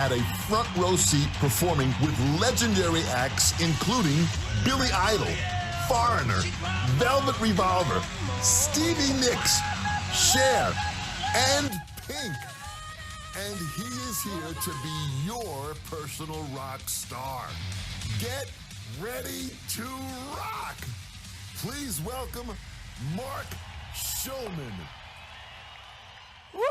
had a front row seat performing with legendary acts including Billy Idol, Foreigner, Velvet Revolver, Stevie Nicks, Cher, and Pink. And he is here to be your personal rock star. Get ready to rock. Please welcome Mark Schulman. Woo!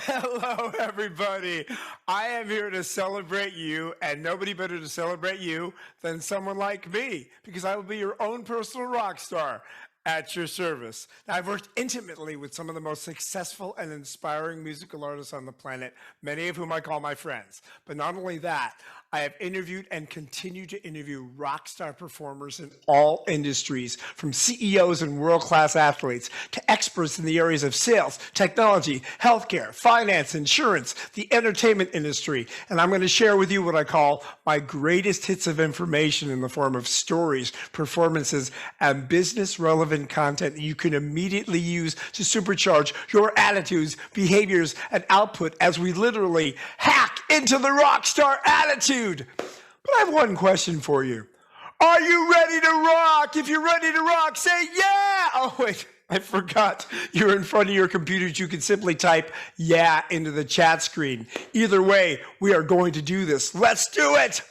Hello, everybody. I am here to celebrate you, and nobody better to celebrate you than someone like me, because I will be your own personal rock star at your service. Now, I've worked intimately with some of the most successful and inspiring musical artists on the planet, many of whom I call my friends. But not only that, I have interviewed and continue to interview rock star performers in all industries, from CEOs and world-class athletes to experts in the areas of sales, technology, healthcare, finance, insurance, the entertainment industry. And I'm going to share with you what I call my greatest hits of information in the form of stories, performances, and business-relevant content that you can immediately use to supercharge your attitudes, behaviors, and output as we literally hack into the rock star attitude. But I have one question for you. Are you ready to rock? If you're ready to rock, say yeah. Oh, wait, I forgot. You're in front of your computers. You can simply type yeah into the chat screen. Either way, we are going to do this. Let's do it.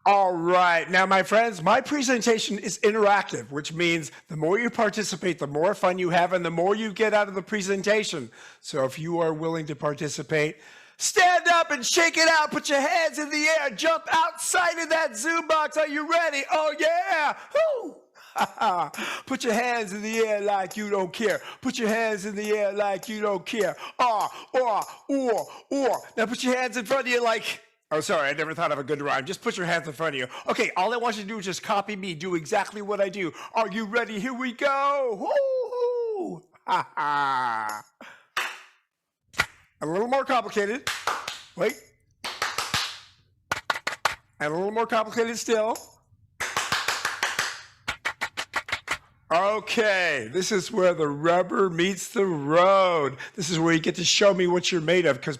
All right. Now, my friends, my presentation is interactive, which means the more you participate, the more fun you have, and the more you get out of the presentation. So if you are willing to participate, stand up and shake it out. Put your hands in the air. Jump outside of that Zoom box. Are you ready? Oh, yeah. Woo! Put your hands in the air like you don't care. Put your hands in the air like you don't care. Or. Now put your hands in front of you like... Oh, sorry, I never thought of a good rhyme. Just put your hands in front of you. Okay, all I want you to do is just copy me. Do exactly what I do. Are you ready? Here we go. Woo-hoo! Ha ha. A little more complicated. Wait. And a little more complicated still. Okay, this is where the rubber meets the road. This is where you get to show me what you're made of, because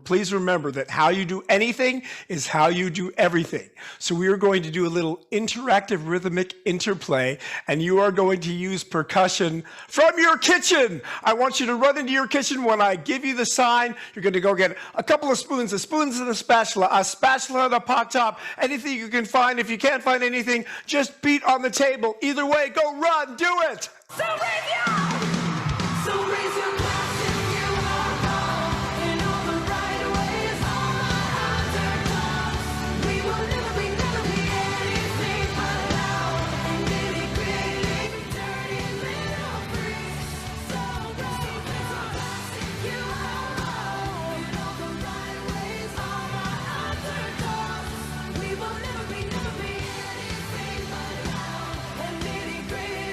please remember that how you do anything is how you do everything. So we are going to do a little interactive rhythmic interplay, and you are going to use percussion from your kitchen. I want you to run into your kitchen when I give you the sign. You're going to go get a couple of spoons and a spatula and a pot top, anything you can find. If you can't find anything, just beat on the table. Either way, go run. Do it! So raise your glass if you are wrong. In all the right ways, all my underdogs. We will never be anything but loud and nitty-gritty, dirty little freaks. So raise your glass if you are wrong. In all the right ways, all my underdogs. We will never be anything but loud and nitty-gritty.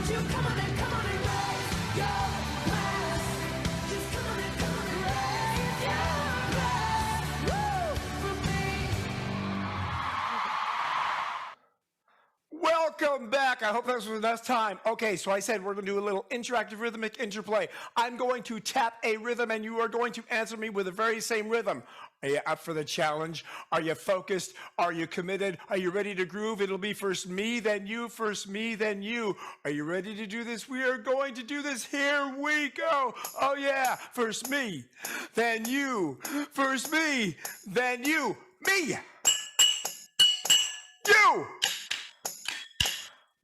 You come on and raise your glass. Just come on and raise your glass. Woo! For me. Welcome back. I hope that was enough time. Okay, so I said we're going to do a little interactive rhythmic interplay. I'm going to tap a rhythm, and you are going to answer me with the very same rhythm. Are you up for the challenge? Are you focused? Are you committed? Are you ready to groove? It'll be first me, then you, first me, then you. Are you ready to do this? We are going to do this. Here we go. Oh, yeah. First me, then you. First me, then you. Me. You.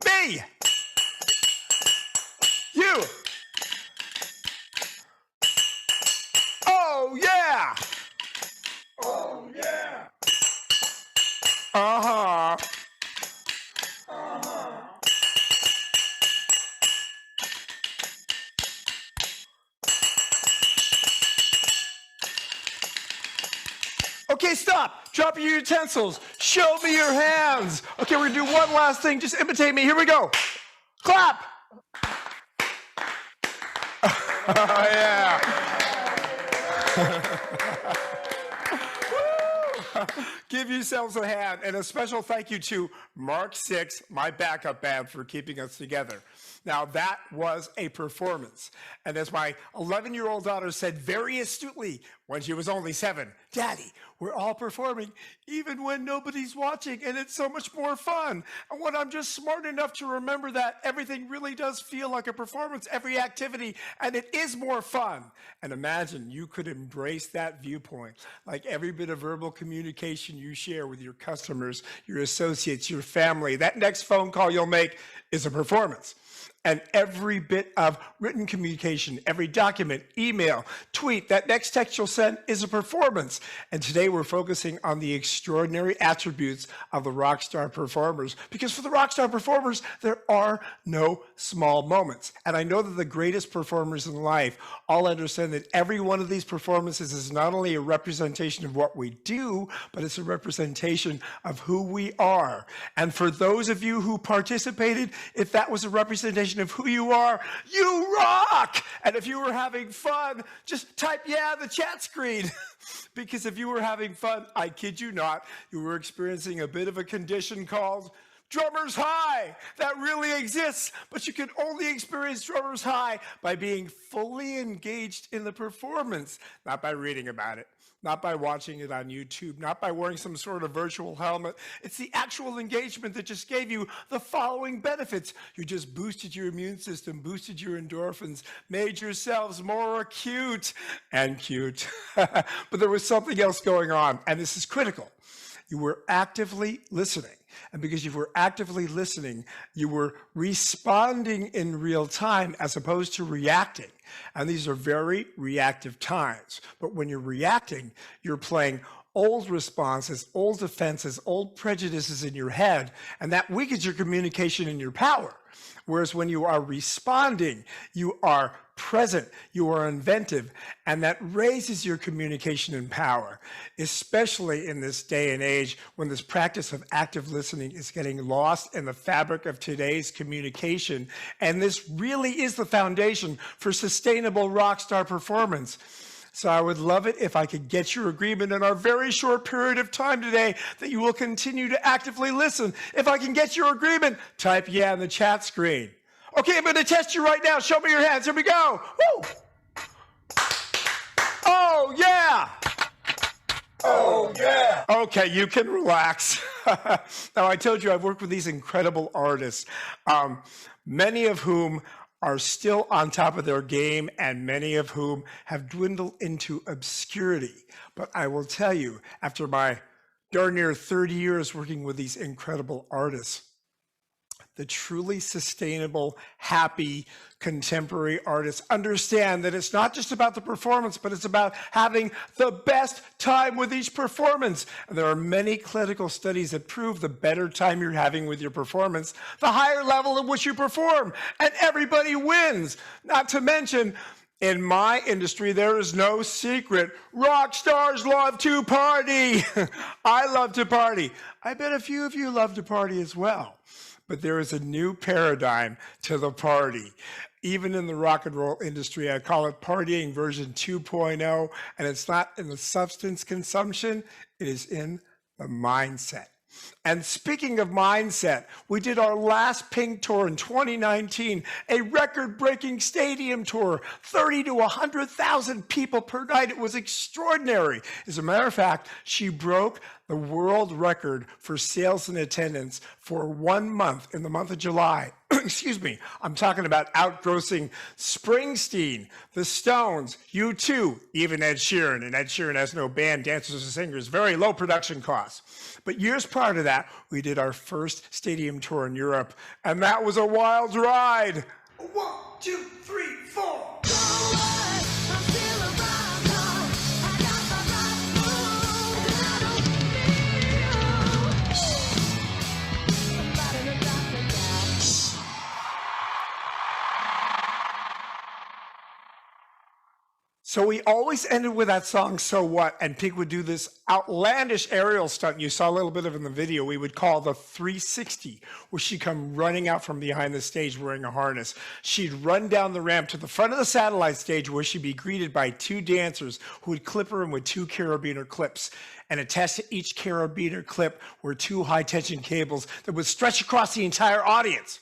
Me. You. Oh, yeah. Oh, yeah. Uh-huh. Uh-huh. Okay, stop. Drop your utensils. Show me your hands. Okay, we're gonna do one last thing. Just imitate me. Here we go. Clap. Oh, yeah. Give yourselves a hand, and a special thank you to Mark 6, my backup band, for keeping us together. Now, that was a performance. And as my 11-year-old daughter said very astutely when she was only 7, Daddy, we're all performing even when nobody's watching, and it's so much more fun. And when I'm just smart enough to remember that everything really does feel like a performance, every activity, and it is more fun. And imagine you could embrace that viewpoint, like every bit of verbal communication you share with your customers, your associates, your family. That next phone call you'll make is a performance. And every bit of written communication, every document, email, tweet, that next text you'll send is a performance. And today we're focusing on the extraordinary attributes of the rock star performers. Because for the rock star performers, there are no small moments. And I know that the greatest performers in life all understand that every one of these performances is not only a representation of what we do, but it's a representation of who we are. And for those of you who participated, if that was a representation of who you are, you rock! And if you were having fun, just type yeah in the chat screen. Because if you were having fun, I kid you not, you were experiencing a bit of a condition called drummer's high. That really exists, but you can only experience drummer's high by being fully engaged in the performance, not by reading about it, not by watching it on YouTube, not by wearing some sort of virtual helmet. It's the actual engagement that just gave you the following benefits. You just boosted your immune system, boosted your endorphins, made yourselves more acute and cute. But there was something else going on, and this is critical. You were actively listening. And because you were actively listening, you were responding in real time as opposed to reacting. And these are very reactive times. But when you're reacting, you're playing old responses, old defenses, old prejudices in your head, and that weakens your communication and your power. Whereas when you are responding, you are present, you are inventive, and that raises your communication and power, especially in this day and age when this practice of active listening is getting lost in the fabric of today's communication. And this really is the foundation for sustainable rock star performance. So I would love it if I could get your agreement in our very short period of time today that you will continue to actively listen. If I can get your agreement, type yeah in the chat screen. Okay, I'm going to test you right now. Show me your hands. Here we go. Woo! Oh, yeah. Oh, yeah. Okay, you can relax. Now, I told you I've worked with these incredible artists, many of whom are still on top of their game and many of whom have dwindled into obscurity. But I will tell you, after my darn near 30 years working with these incredible artists, the truly sustainable, happy, contemporary artists understand that it's not just about the performance, but it's about having the best time with each performance. And there are many clinical studies that prove the better time you're having with your performance, the higher level at which you perform, and everybody wins. Not to mention, in my industry, there is no secret. Rock stars love to party. I love to party. I bet a few of you love to party as well. But there is a new paradigm to the party. Even in the rock and roll industry, I call it partying version 2.0, and it's not in the substance consumption, it is in the mindset. And speaking of mindset, we did our last Pink tour in 2019, a record-breaking stadium tour, 30 to 100,000 people per night. It was extraordinary. As a matter of fact, she broke the world record for sales and attendance for 1 month, in the month of July. Excuse me, I'm talking about outgrossing Springsteen, the Stones, U2, even Ed Sheeran. And Ed Sheeran has no band, dancers, or singers, very low production costs. But years prior to that, we did our first stadium tour in Europe, and that was a wild ride. 1, 2, 3, 4. So we always ended with that song, So What? And Pink would do this outlandish aerial stunt. You saw a little bit of it in the video. We would call the 360, where she'd come running out from behind the stage wearing a harness. She'd run down the ramp to the front of the satellite stage, where she'd be greeted by two dancers who would clip her in with two carabiner clips. And attached to each carabiner clip were two high-tension cables that would stretch across the entire audience.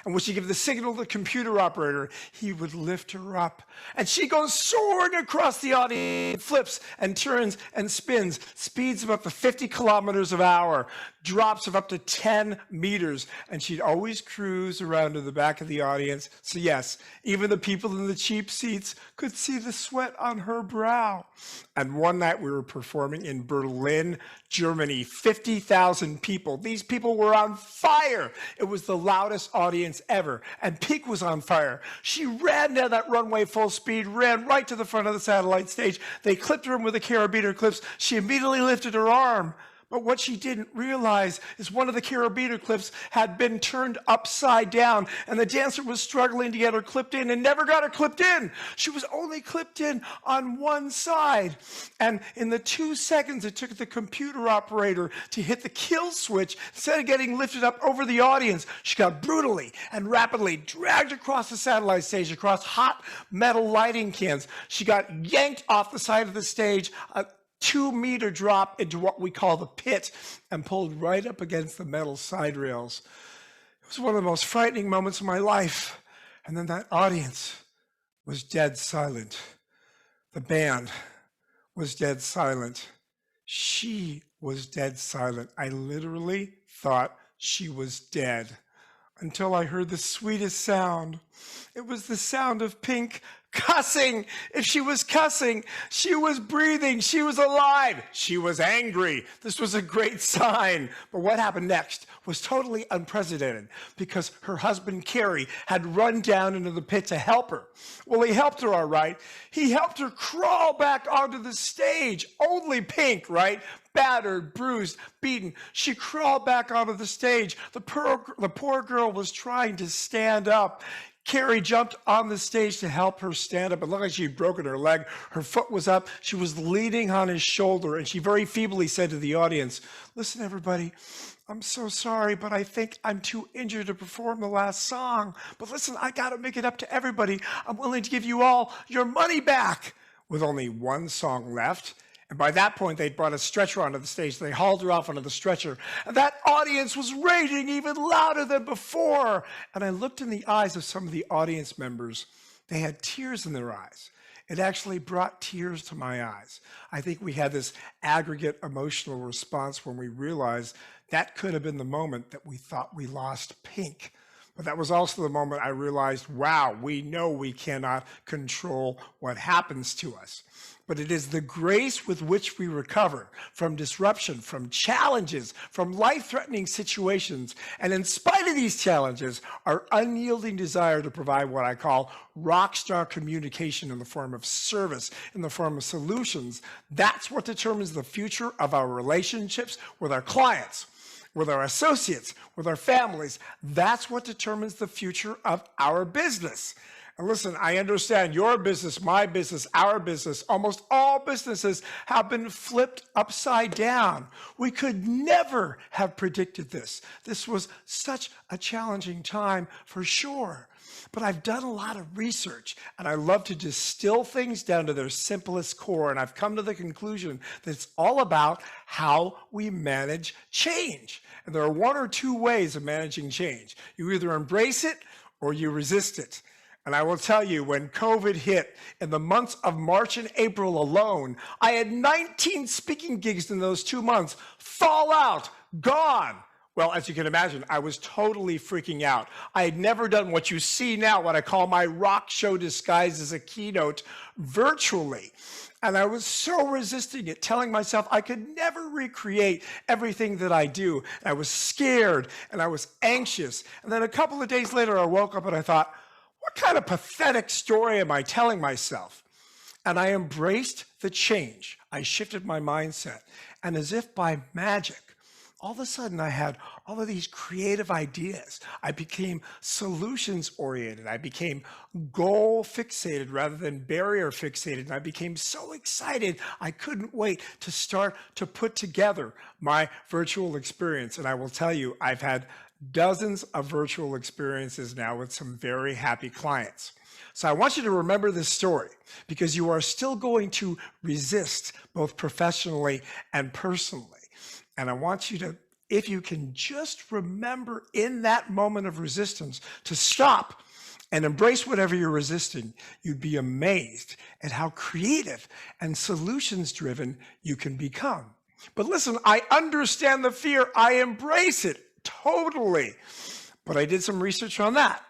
And when she gave the signal to the computer operator, he would lift her up. And she goes soaring across the audience, flips and turns and spins, speeds of up to 50 kilometers an hour, drops of up to 10 meters. And she'd always cruise around to the back of the audience. So yes, even the people in the cheap seats could see the sweat on her brow. And one night we were performing in Berlin, Germany, 50,000 people. These people were on fire. It was the loudest audience ever. And Pink was on fire. She ran down that runway full speed, ran right to the front of the satellite stage. They clipped her in with the carabiner clips. She immediately lifted her arm. But what she didn't realize is one of the carabiner clips had been turned upside down, and the dancer was struggling to get her clipped in and never got her clipped in. She was only clipped in on one side. And in the 2 seconds it took the computer operator to hit the kill switch, instead of getting lifted up over the audience, she got brutally and rapidly dragged across the satellite stage, across hot metal lighting cans. She got yanked off the side of the stage, 2-meter drop into what we call the pit, and pulled right up against the metal side rails. It was one of the most frightening moments of my life. And then that audience was dead silent. The band was dead silent. She was dead silent. I literally thought she was dead until I heard the sweetest sound. It was the sound of Pink cussing. If she was cussing, she was breathing, she was alive, she was angry. This was a great sign. But what happened next was totally unprecedented, because her husband, Kerry, had run down into the pit to help her. Well, he helped her all right. He helped her crawl back onto the stage. Only Pink, right? Battered, bruised, beaten. She crawled back onto the stage. The poor girl was trying to stand up. Kerry jumped on the stage to help her stand up. It looked like she'd broken her leg. Her foot was up. She was leaning on his shoulder, and she very feebly said to the audience, "Listen, everybody, I'm so sorry, but I think I'm too injured to perform the last song. But listen, I got to make it up to everybody. I'm willing to give you all your money back." With only one song left, and by that point, they'd brought a stretcher onto the stage. They hauled her off onto the stretcher. And that audience was raging even louder than before. And I looked in the eyes of some of the audience members. They had tears in their eyes. It actually brought tears to my eyes. I think we had this aggregate emotional response when we realized that could have been the moment that we thought we lost Pink. But that was also the moment I realized, wow, we know we cannot control what happens to us. But it is the grace with which we recover from disruption, from challenges, from life-threatening situations. And in spite of these challenges, our unyielding desire to provide what I call rock star communication in the form of service, in the form of solutions, that's what determines the future of our relationships with our clients, with our associates, with our families. That's what determines the future of our business. And listen, I understand your business, my business, our business, almost all businesses have been flipped upside down. We could never have predicted this. This was such a challenging time for sure. But I've done a lot of research, and I love to distill things down to their simplest core. And I've come to the conclusion that it's all about how we manage change. And there are one or two ways of managing change. You either embrace it or you resist it. And I will tell you, when COVID hit, in the months of March and April alone, I had 19 speaking gigs in those 2 months fall out, gone. Well, as you can imagine, I was totally freaking out. I had never done what you see now, what I call my rock show disguised as a keynote, virtually. And I was so resisting it, telling myself I could never recreate everything that I do. And I was scared and I was anxious. And then a couple of days later, I woke up and I thought, what kind of pathetic story am I telling myself? And I embraced the change. I shifted my mindset. And as if by magic, all of a sudden I had all of these creative ideas. I became solutions oriented. I became goal fixated rather than barrier fixated. And I became so excited, I couldn't wait to start to put together my virtual experience. And I will tell you, I've had dozens of virtual experiences now with some very happy clients. So I want you to remember this story because you are still going to resist both professionally and personally. And I want you to, if you can just remember in that moment of resistance to stop and embrace whatever you're resisting, you'd be amazed at how creative and solutions driven you can become. But listen, I understand the fear. I embrace it totally. But I did some research on that.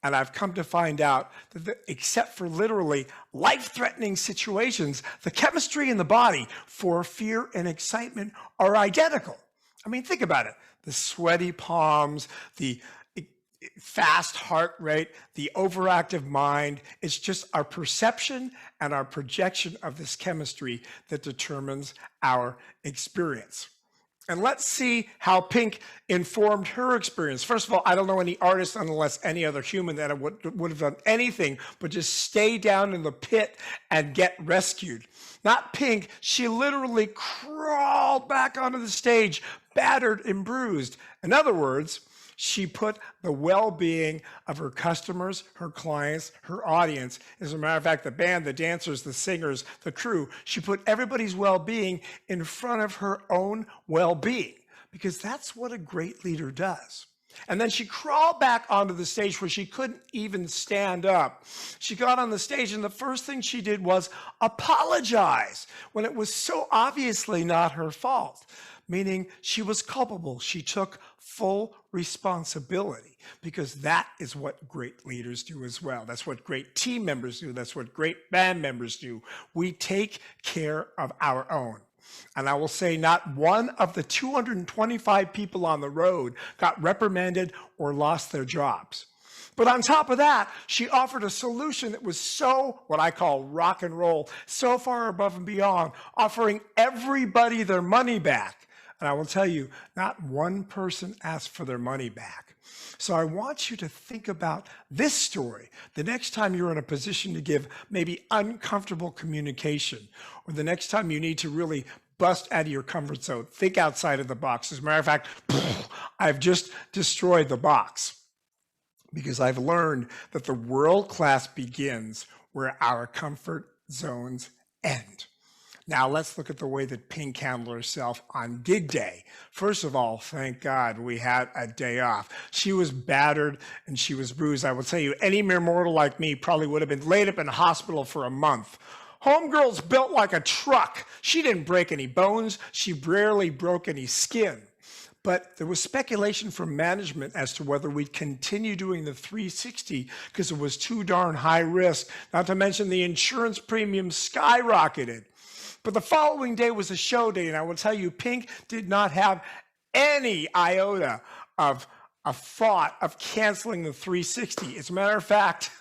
And I've come to find out that except for literally life-threatening situations, the chemistry in the body for fear and excitement are identical. I mean, think about it. The sweaty palms, the fast heart rate, the overactive mind. It's just our perception and our projection of this chemistry that determines our experience. And let's see how Pink informed her experience. First of all, I don't know any artist, unless any other human, that would have done anything but just stay down in the pit and get rescued. Not Pink. She literally crawled back onto the stage, battered and bruised. In other words, she put the well-being of her customers, her clients, her audience, as a matter of fact, the band, the dancers, the singers, the crew, she put everybody's well-being in front of her own well-being, because that's what a great leader does. And then she crawled back onto the stage where she couldn't even stand up. She got on the stage, and the first thing she did was apologize when it was so obviously not her fault, meaning she was culpable. She took full responsibility, because that is what great leaders do as well. That's what great team members do. That's what great band members do. We take care of our own. And I will say not one of the 225 people on the road got reprimanded or lost their jobs. But on top of that, she offered a solution that was so, what I call rock and roll, so far above and beyond, offering everybody their money back. And I will tell you, not one person asked for their money back. So I want you to think about this story the next time you're in a position to give maybe uncomfortable communication, or the next time you need to really bust out of your comfort zone. Think outside of the box. As a matter of fact, I've just destroyed the box, because I've learned that the world class begins where our comfort zones end. Now let's look at the way that Pink handled herself on gig day. First of all, thank God we had a day off. She was battered and she was bruised. I will tell you, any mere mortal like me probably would have been laid up in a hospital for a month. Homegirl's built like a truck. She didn't break any bones. She barely broke any skin. But there was speculation from management as to whether we'd continue doing the 360 because it was too darn high risk, not to mention the insurance premiums skyrocketed. But the following day was a show day, and I will tell you, Pink did not have any iota of a thought of canceling the 360. As a matter of fact,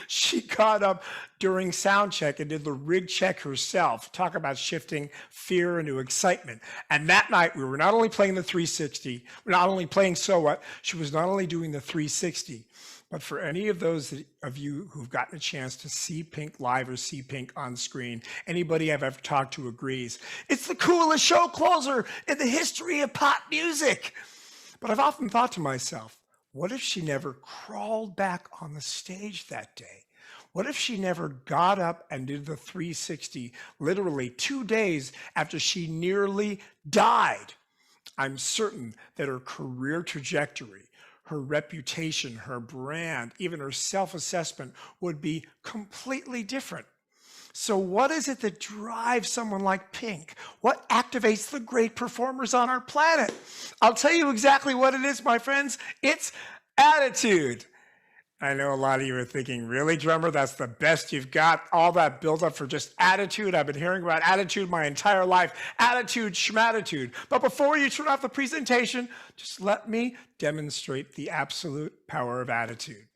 she got up during sound check and did the rig check herself. Talk about shifting fear into excitement. And that night, we were not only playing the 360, we're not only playing So What, she was not only doing the 360, but for any of those of you who've gotten a chance to see Pink live or see Pink on screen, anybody I've ever talked to agrees, it's the coolest show closer in the history of pop music. But I've often thought to myself, what if she never crawled back on the stage that day? What if she never got up and did the 360 literally 2 days after she nearly died? I'm certain that her career trajectory, her reputation, her brand, even her self-assessment would be completely different. So what is it that drives someone like Pink? What activates the great performers on our planet? I'll tell you exactly what it is, my friends. It's attitude. I know a lot of you are thinking, really, drummer? That's the best you've got? All that buildup for just attitude? I've been hearing about attitude my entire life. Attitude, schmatitude. But before you turn off the presentation, just let me demonstrate the absolute power of attitude.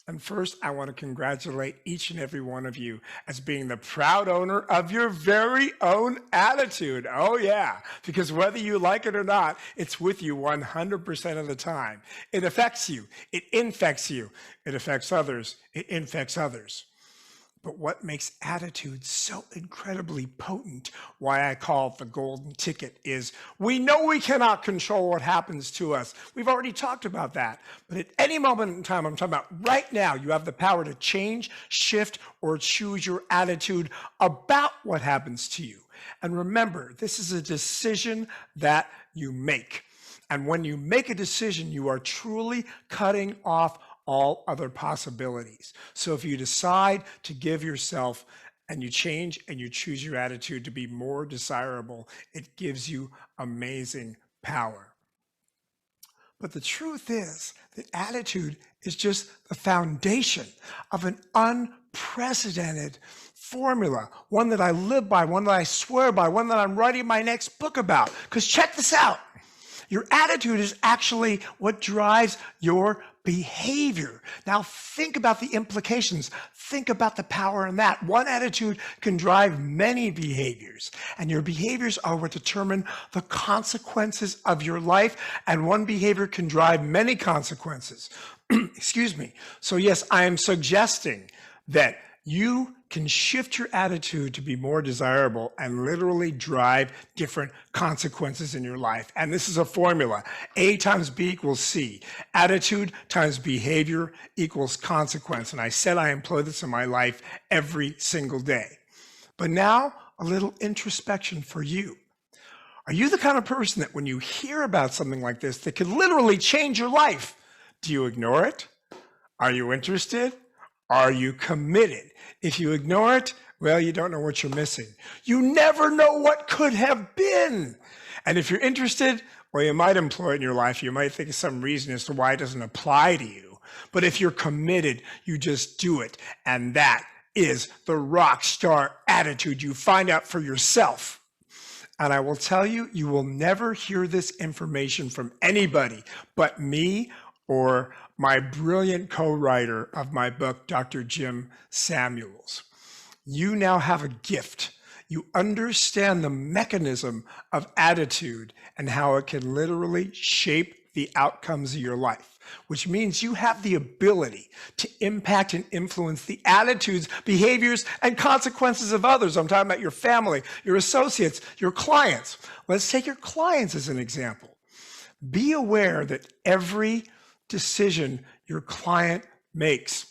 And first, I want to congratulate each and every one of you as being the proud owner of your very own attitude. Oh, yeah, because whether you like it or not, it's with you 100% of the time. It affects you, it infects you, it affects others, it infects others. But what makes attitude so incredibly potent, why I call it the golden ticket, is we know we cannot control what happens to us. We've already talked about that. But at any moment in time, I'm talking about right now, you have the power to change, shift, or choose your attitude about what happens to you. And remember, this is a decision that you make. And when you make a decision, you are truly cutting off all other possibilities. So if you decide to give yourself and you change and you choose your attitude to be more desirable, it gives you amazing power. But the truth is that attitude is just the foundation of an unprecedented formula, one that I live by, one that I swear by, one that I'm writing my next book about. Because check this out. Your attitude is actually what drives your behavior. Now think about the implications. Think about the power in that. One attitude can drive many behaviors, and your behaviors are what determine the consequences of your life, and one behavior can drive many consequences. Excuse me. So yes, I am suggesting that you can shift your attitude to be more desirable and literally drive different consequences in your life. And this is a formula. A times B equals C. Attitude times behavior equals consequence. And I said I employ this in my life every single day. But now, a little introspection for you. Are you the kind of person that when you hear about something like this that could literally change your life, do you ignore it? Are you interested? Are you committed? If you ignore it, well, you don't know what you're missing. You never know what could have been. And if you're interested, well, you might employ it in your life. You might think of some reason as to why it doesn't apply to you. But if you're committed, you just do it. And that is the rock star attitude you find out for yourself. And I will tell you, you will never hear this information from anybody but me or my brilliant co-writer of my book, Dr. Jim Samuels. You now have a gift. You understand the mechanism of attitude and how it can literally shape the outcomes of your life, which means you have the ability to impact and influence the attitudes, behaviors, and consequences of others. I'm talking about your family, your associates, your clients. Let's take your clients as an example. Be aware that every decision your client makes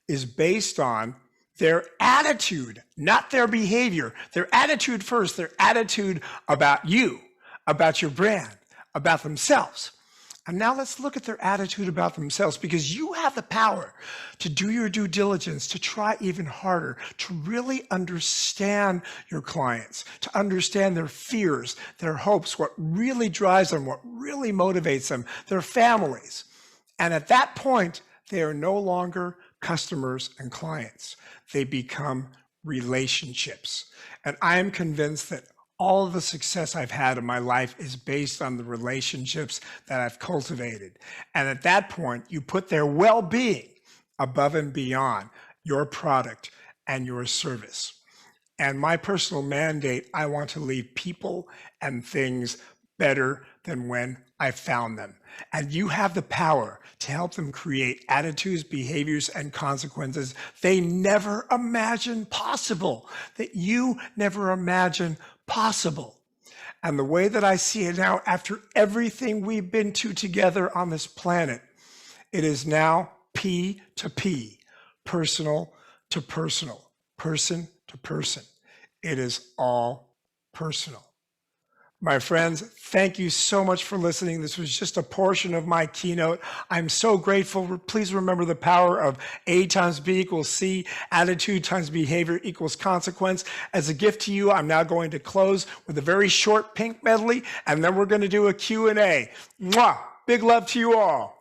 is based on their attitude, not their behavior. Their attitude first, their attitude about you, about your brand, about themselves. And now let's look at their attitude about themselves, because you have the power to do your due diligence, to try even harder, to really understand your clients, to understand their fears, their hopes, what really drives them, what really motivates them, their families. And at that point, they are no longer customers and clients. They become relationships. And I am convinced that all of the success I've had in my life is based on the relationships that I've cultivated. And at that point, you put their well-being above and beyond your product and your service. And my personal mandate, I want to leave people and things better than when I found them. And you have the power to help them create attitudes, behaviors, and consequences they never imagined possible, that you never imagined possible. And the way that I see it now, after everything we've been to together on this planet, it is now P to P, personal to personal, person to person. It is all personal. My friends, thank you so much for listening. This was just a portion of my keynote. I'm so grateful. Please remember the power of A times B equals C, attitude times behavior equals consequence. As a gift to you, I'm now going to close with a very short pink medley, and then we're going to do a Q&A. Mwah! Big love to you all.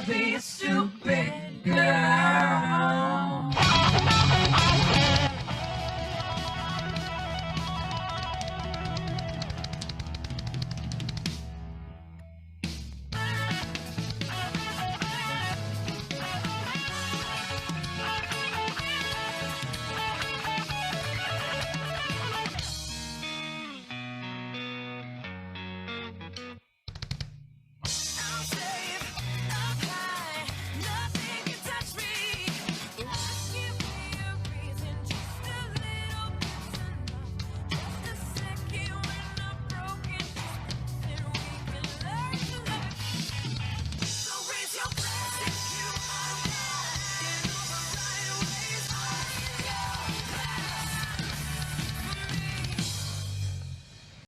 Be a